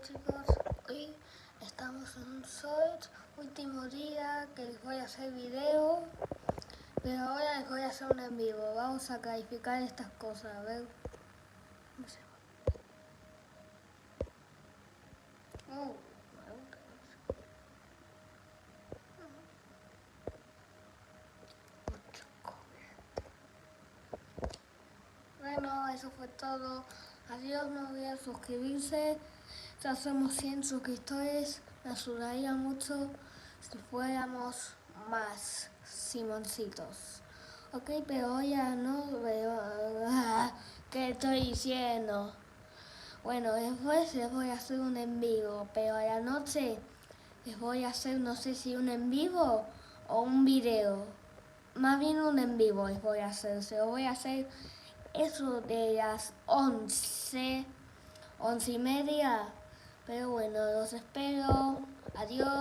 chicos, hoy estamos en un último día que les voy a hacer video, pero ahora les voy a hacer un en vivo. Vamos a clarificar estas cosas, a ver. Bueno, eso fue todo. Adiós, no olviden suscribirse. Ya hacemos 100 suscriptores. Me ayudaría mucho si fuéramos más Simoncitos. Ok, pero ya no veo. ¿Qué estoy diciendo? Bueno, después les voy a hacer un en vivo, pero a la noche les voy a hacer, no sé si un en vivo o un video. Más bien un en vivo les voy a hacer. Se lo voy a hacer eso de las 11 y media. Pero bueno, los espero. Adiós.